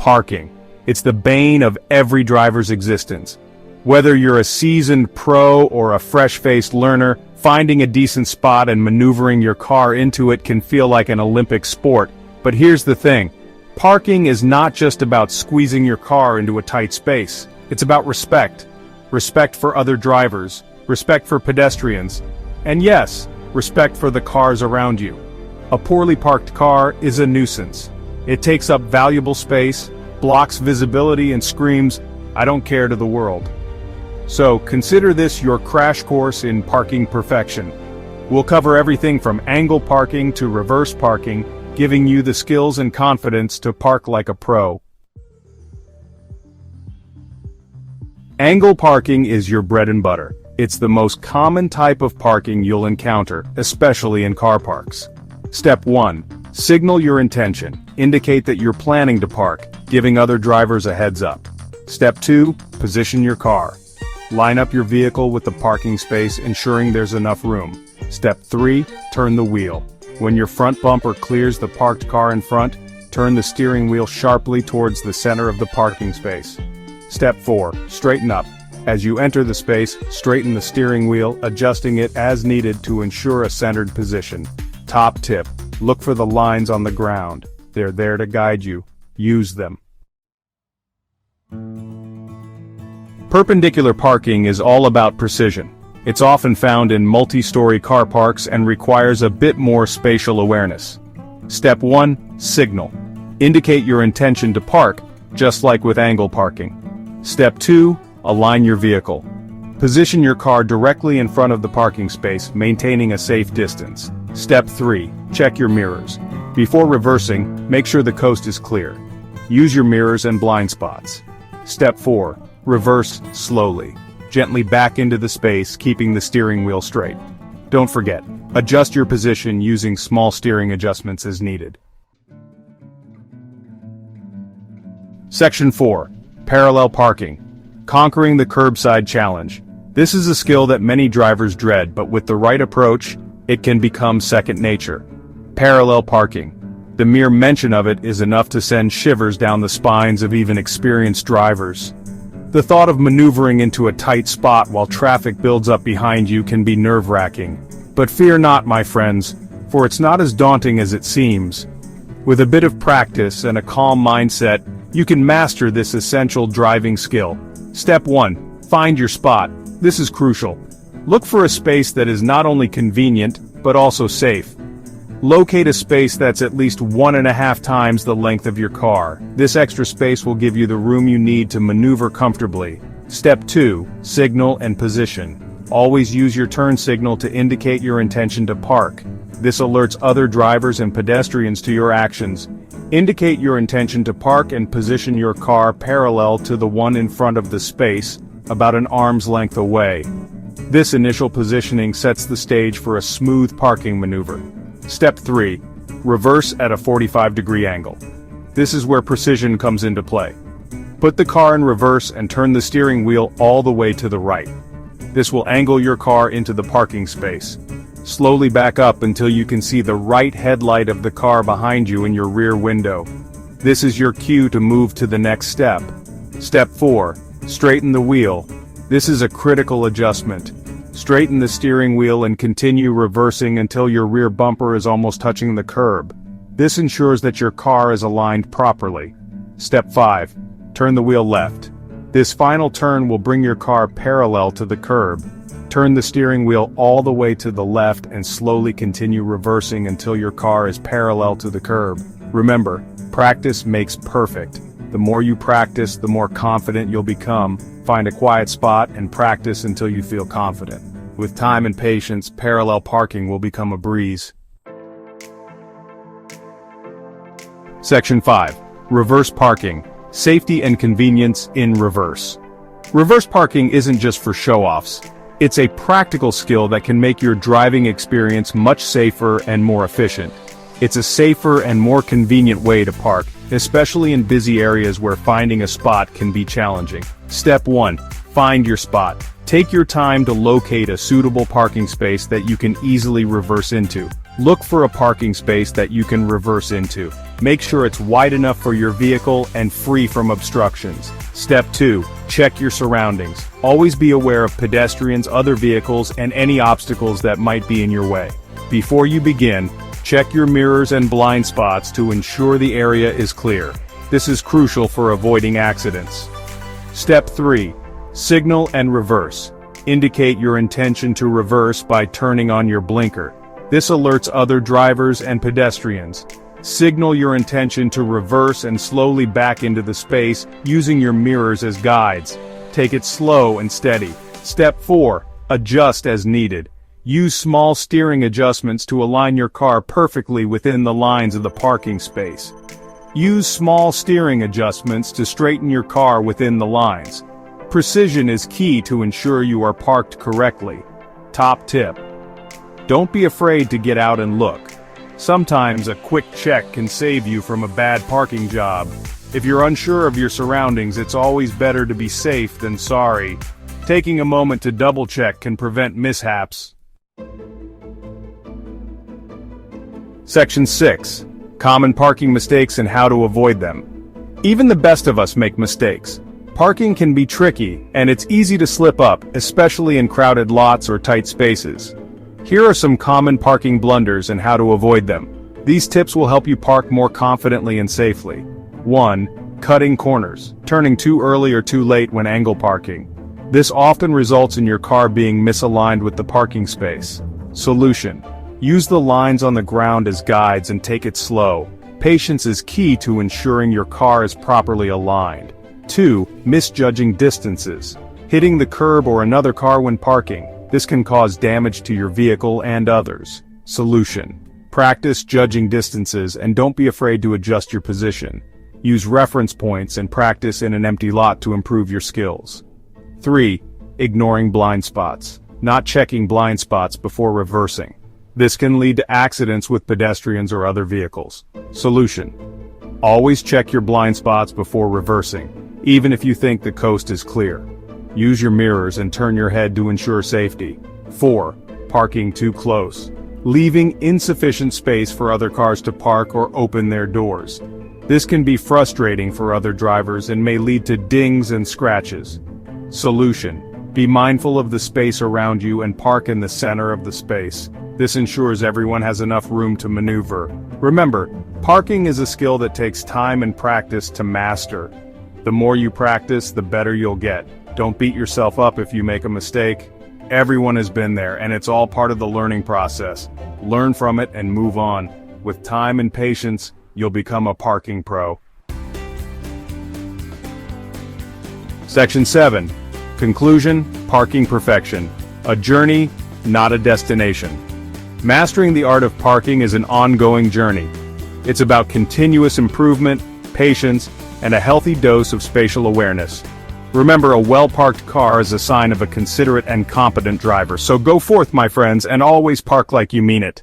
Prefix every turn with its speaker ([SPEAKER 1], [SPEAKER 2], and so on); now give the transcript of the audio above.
[SPEAKER 1] Parking. It's the bane of every driver's existence. Whether you're a seasoned pro or a fresh-faced learner, finding a decent spot and maneuvering your car into it can feel like an Olympic sport. But here's the thing. Parking is not just about squeezing your car into a tight space. It's about respect. Respect for other drivers, respect for pedestrians, and yes, respect for the cars around you. A poorly parked car is a nuisance. It takes up valuable space, blocks visibility, and screams, "I don't care," to the world. So, consider this your crash course in parking perfection. We'll cover everything from angle parking to reverse parking, giving you the skills and confidence to park like a pro. Angle parking is your bread and butter. It's the most common type of parking you'll encounter, especially in car parks. Step 1. Signal your intention. Indicate that you're planning to park, giving other drivers a heads up. Step 2. Position your car. Line up your vehicle with the parking space, ensuring there's enough room. Step 3. Turn the wheel. When your front bumper clears the parked car in front, turn the steering wheel sharply towards the center of the parking space. Step 4. Straighten up. As you enter the space, straighten the steering wheel, adjusting it as needed to ensure a centered position. Top tip. Look for the lines on the ground. They're there to guide you. Use them. Perpendicular parking is all about precision. It's often found in multi-story car parks and requires a bit more spatial awareness. Step 1. Signal. Indicate your intention to park, just like with angle parking. Step 2. Align your vehicle. Position your car directly in front of the parking space, maintaining a safe distance. Step 3. Check your mirrors. Before reversing, make sure the coast is clear. Use your mirrors and blind spots. Step 4. Reverse slowly. Gently back into the space, keeping the steering wheel straight. Don't forget, adjust your position using small steering adjustments as needed. Section 4. Parallel parking. Conquering the curbside challenge. This is a skill that many drivers dread, but with the right approach, it can become second nature. Parallel parking. The mere mention of it is enough to send shivers down the spines of even experienced drivers. The thought of maneuvering into a tight spot while traffic builds up behind you can be nerve-wracking. But fear not, my friends, for it's not as daunting as it seems. With a bit of practice and a calm mindset, you can master this essential driving skill. Step 1. Find your spot. This is crucial. Look for a space that is not only convenient, but also safe. Locate a space that's at least 1.5 times the length of your car. This extra space will give you the room you need to maneuver comfortably. Step 2. Signal and position. Always use your turn signal to indicate your intention to park. This alerts other drivers and pedestrians to your actions. Indicate your intention to park and position your car parallel to the one in front of the space, about an arm's length away. This initial positioning sets the stage for a smooth parking maneuver. Step 3. Reverse at a 45-degree angle. This is where precision comes into play. Put the car in reverse and turn the steering wheel all the way to the right. This will angle your car into the parking space. Slowly back up until you can see the right headlight of the car behind you in your rear window. This is your cue to move to the next step. Step 4. Straighten the wheel. This is a critical adjustment. Straighten the steering wheel and continue reversing until your rear bumper is almost touching the curb. This ensures that your car is aligned properly. Step 5. Turn the wheel left. This final turn will bring your car parallel to the curb. Turn the steering wheel all the way to the left and slowly continue reversing until your car is parallel to the curb. Remember, practice makes perfect. The more you practice, the more confident you'll become. Find a quiet spot and practice until you feel confident. With time and patience, parallel parking will become a breeze. Section 5. Reverse parking. Safety and convenience in reverse. Reverse parking isn't just for show-offs. It's a practical skill that can make your driving experience much safer and more efficient. It's a safer and more convenient way to park, especially in busy areas where finding a spot can be challenging. Step 1. Find your spot. Take your time to locate a suitable parking space that you can easily reverse into. Look for a parking space that you can reverse into. Make sure it's wide enough for your vehicle and free from obstructions. Step 2. Check your surroundings. Always be aware of pedestrians, other vehicles, and any obstacles that might be in your way. Before you begin, check your mirrors and blind spots to ensure the area is clear. This is crucial for avoiding accidents. Step 3. Signal and reverse. Indicate your intention to reverse by turning on your blinker. This alerts other drivers and pedestrians. Signal your intention to reverse and slowly back into the space using your mirrors as guides. Take it slow and steady. Step 4. Adjust as needed. Use small steering adjustments to align your car perfectly within the lines of the parking space. Use small steering adjustments to straighten your car within the lines. Precision is key to ensure you are parked correctly. Top tip. Don't be afraid to get out and look. Sometimes a quick check can save you from a bad parking job. If you're unsure of your surroundings, it's always better to be safe than sorry. Taking a moment to double-check can prevent mishaps. Section 6. Common parking mistakes and how to avoid them. Even the best of us make mistakes. Parking can be tricky, and it's easy to slip up, especially in crowded lots or tight spaces. Here are some common parking blunders and how to avoid them. These tips will help you park more confidently and safely. 1. Cutting corners. Turning too early or too late when angle parking. This often results in your car being misaligned with the parking space. Solution. Use the lines on the ground as guides and take it slow. Patience is key to ensuring your car is properly aligned. 2. Misjudging distances. Hitting the curb or another car when parking. This can cause damage to your vehicle and others. Solution. Practice judging distances and don't be afraid to adjust your position. Use reference points and practice in an empty lot to improve your skills. 3. Ignoring blind spots. Not checking blind spots before reversing. This can lead to accidents with pedestrians or other vehicles. Solution. Always check your blind spots before reversing, even if you think the coast is clear. Use your mirrors and turn your head to ensure safety. 4. Parking too close. Leaving insufficient space for other cars to park or open their doors. This can be frustrating for other drivers and may lead to dings and scratches. Solution. Be mindful of the space around you and park in the center of the space. This ensures everyone has enough room to maneuver. Remember, parking is a skill that takes time and practice to master. The more you practice, the better you'll get. Don't beat yourself up if you make a mistake. Everyone has been there, and it's all part of the learning process. Learn from it and move on. With time and patience, you'll become a parking pro. Section 7. Conclusion, parking perfection. A journey, not a destination. Mastering the art of parking is an ongoing journey. It's about continuous improvement, patience, and a healthy dose of spatial awareness. Remember, a well-parked car is a sign of a considerate and competent driver, so go forth, my friends, and always park like you mean it.